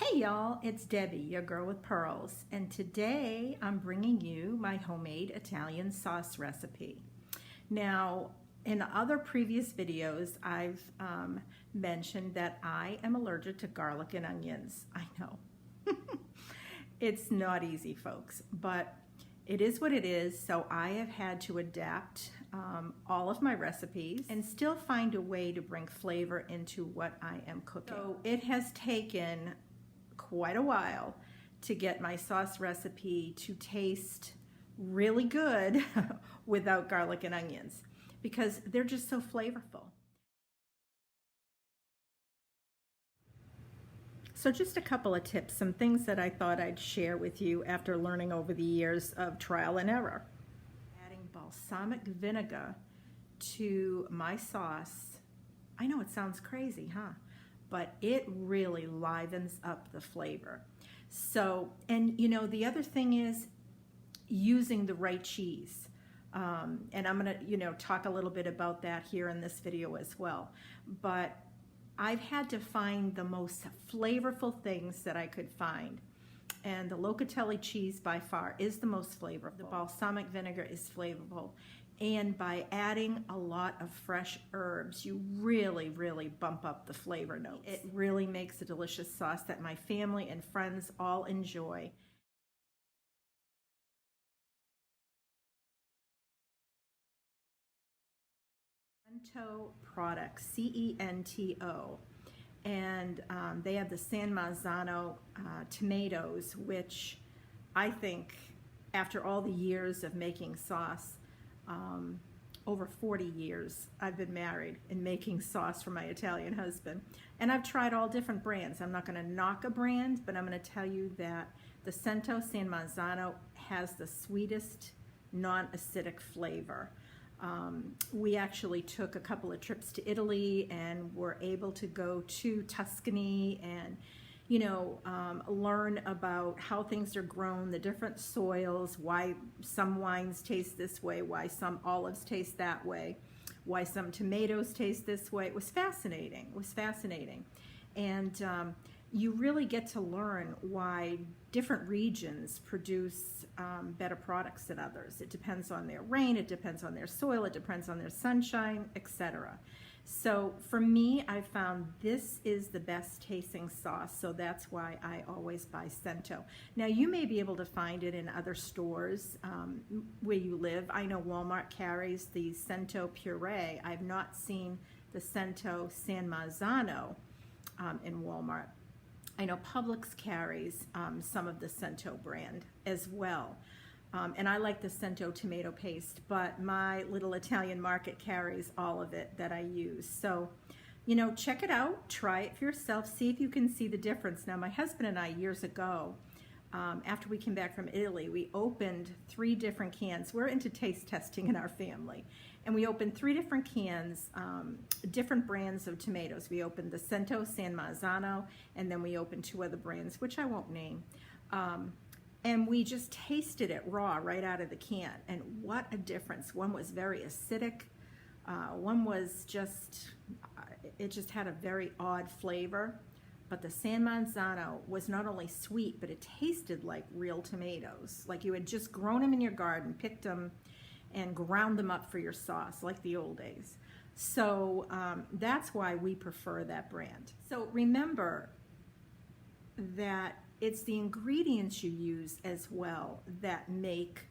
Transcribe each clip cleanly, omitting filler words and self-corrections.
Hey y'all, it's Debbie, your girl with pearls, and today I'm bringing you my homemade Italian sauce recipe. Now, in other previous videos, I've mentioned that I am allergic to garlic and onions. I know. It's not easy, folks, but it is what it is, so I have had to adapt all of my recipes and still find a way to bring flavor into what I am cooking. So it has taken quite a while to get my sauce recipe to taste really good without garlic and onions because they're just so flavorful. So just a couple of tips, some things that I thought I'd share with you after learning over the years of trial and error. Adding balsamic vinegar to my sauce, I know it sounds crazy, huh? But it really livens up the flavor. So, and you know, the other thing is using the right cheese. And I'm gonna, talk a little bit about that here in this video as well. But I've had to find the most flavorful things that I could find. And the Locatelli cheese by far is the most flavorful. The balsamic vinegar is flavorful. And by adding a lot of fresh herbs, you really, really bump up the flavor notes. It really makes a delicious sauce that my family and friends all enjoy. CENTO products, CENTO. And they have the San Marzano tomatoes, which I think after all the years of making sauce, over 40 years I've been married and making sauce for my Italian husband, and I've tried all different brands. I'm not going to knock a brand, but I'm going to tell you that the CENTO San Marzano has the sweetest non-acidic flavor. We actually took a couple of trips to Italy and were able to go to Tuscany and learn about how things are grown, the different soils, why some wines taste this way, why some olives taste that way, why some tomatoes taste this way. It was fascinating. It was fascinating. And you really get to learn why different regions produce better products than others. It depends on their rain, it depends on their soil, it depends on their sunshine, etc. So for me, I found this is the best tasting sauce, so that's why I always buy CENTO. Now, you may be able to find it in other stores where you live. I know Walmart carries the CENTO Puree. I've not seen the CENTO San Marzano in Walmart. I know Publix carries some of the CENTO brand as well. And I like the CENTO tomato paste, but my little Italian market carries all of it that I use. So, check it out, try it for yourself, see if you can see the difference. Now, my husband and I, years ago, after we came back from Italy, we opened 3 different cans. We're into taste testing in our family. And we opened 3 different cans, different brands of tomatoes. We opened the CENTO San Marzano, and then we opened 2 other brands, which I won't name. And we just tasted it raw right out of the can. And what a difference. One was very acidic. One was it just had a very odd flavor. But the San Marzano was not only sweet, but it tasted like real tomatoes. Like you had just grown them in your garden, picked them, and ground them up for your sauce, like the old days. So that's why we prefer that brand. So remember that it's the ingredients you use as well that make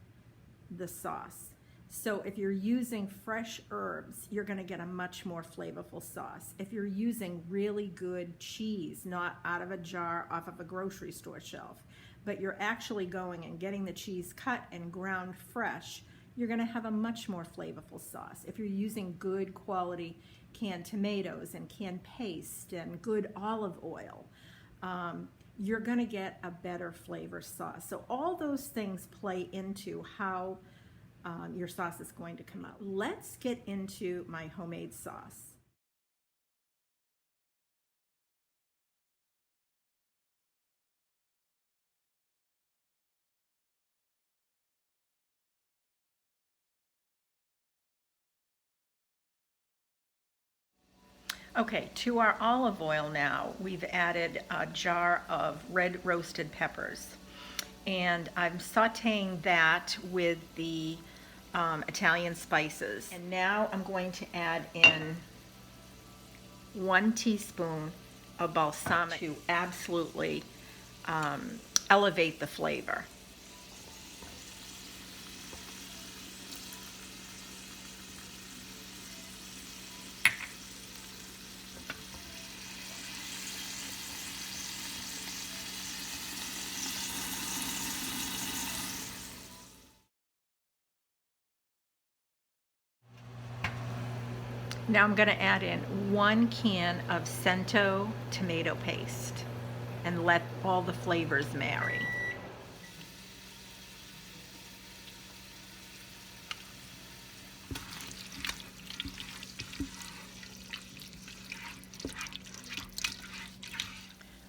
the sauce. So if you're using fresh herbs, you're going to get a much more flavorful sauce. If you're using really good cheese, not out of a jar off of a grocery store shelf, but you're actually going and getting the cheese cut and ground fresh, you're going to have a much more flavorful sauce. If you're using good quality canned tomatoes and canned paste and good olive oil, you're going to get a better flavor sauce. So all those things play into how your sauce is going to come out. Let's get into my homemade sauce. Okay, to our olive oil now, we've added a jar of red roasted peppers. And I'm sauteing that with the Italian spices. And now I'm going to add in 1 teaspoon of balsamic to absolutely elevate the flavor. Now I'm going to add in 1 can of CENTO tomato paste and let all the flavors marry.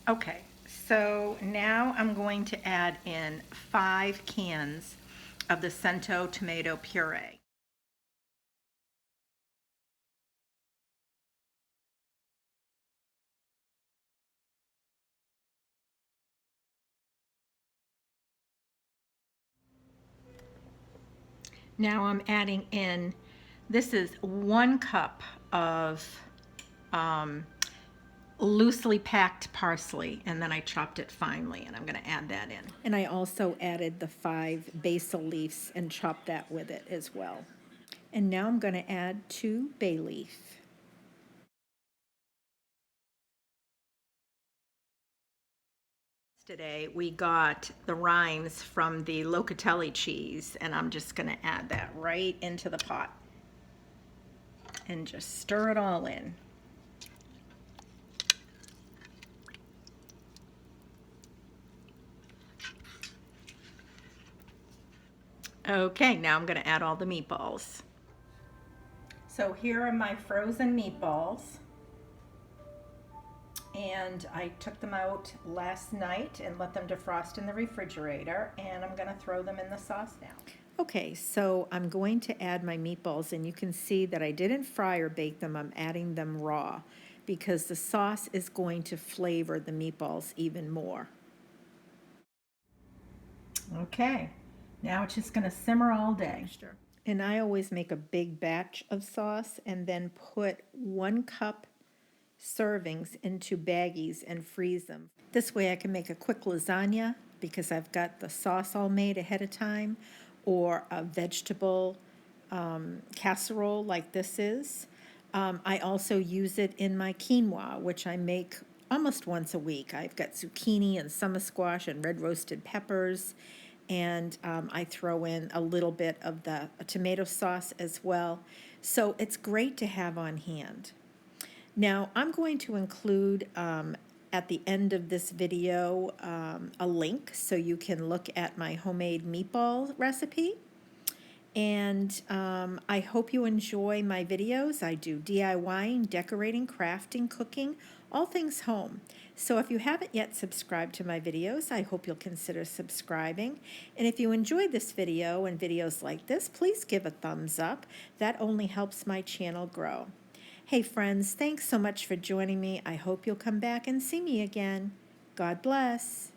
Okay, so now I'm going to add in 5 cans of the CENTO tomato puree. Now I'm adding in, this is 1 cup of loosely packed parsley, and then I chopped it finely, and I'm going to add that in. And I also added the 5 basil leaves and chopped that with it as well. And now I'm going to add 2 bay leaf. Today we got the rinds from the locatelli cheese, and I'm just going to add that right into the pot and just stir it all in. Okay, now I'm going to add all the meatballs. So here are my frozen meatballs, and I took them out last night and let them defrost in the refrigerator, and I'm going to throw them in the sauce now. Okay, so I'm going to add my meatballs, and you can see that I didn't fry or bake them. I'm adding them raw because the sauce is going to flavor the meatballs even more. Okay, now it's just going to simmer all day. And I always make a big batch of sauce and then put 1 cup servings into baggies and freeze them. This way I can make a quick lasagna because I've got the sauce all made ahead of time, or a vegetable casserole like this is. I also use it in my quinoa, which I make almost once a week. I've got zucchini and summer squash and red roasted peppers, and I throw in a little bit of the tomato sauce as well. So it's great to have on hand. Now I'm going to include at the end of this video a link so you can look at my homemade meatball recipe. And I hope you enjoy my videos. I do DIYing, decorating, crafting, cooking, all things home. So if you haven't yet subscribed to my videos, I hope you'll consider subscribing. And if you enjoyed this video and videos like this, please give a thumbs up. That only helps my channel grow. Hey friends, thanks so much for joining me. I hope you'll come back and see me again. God bless.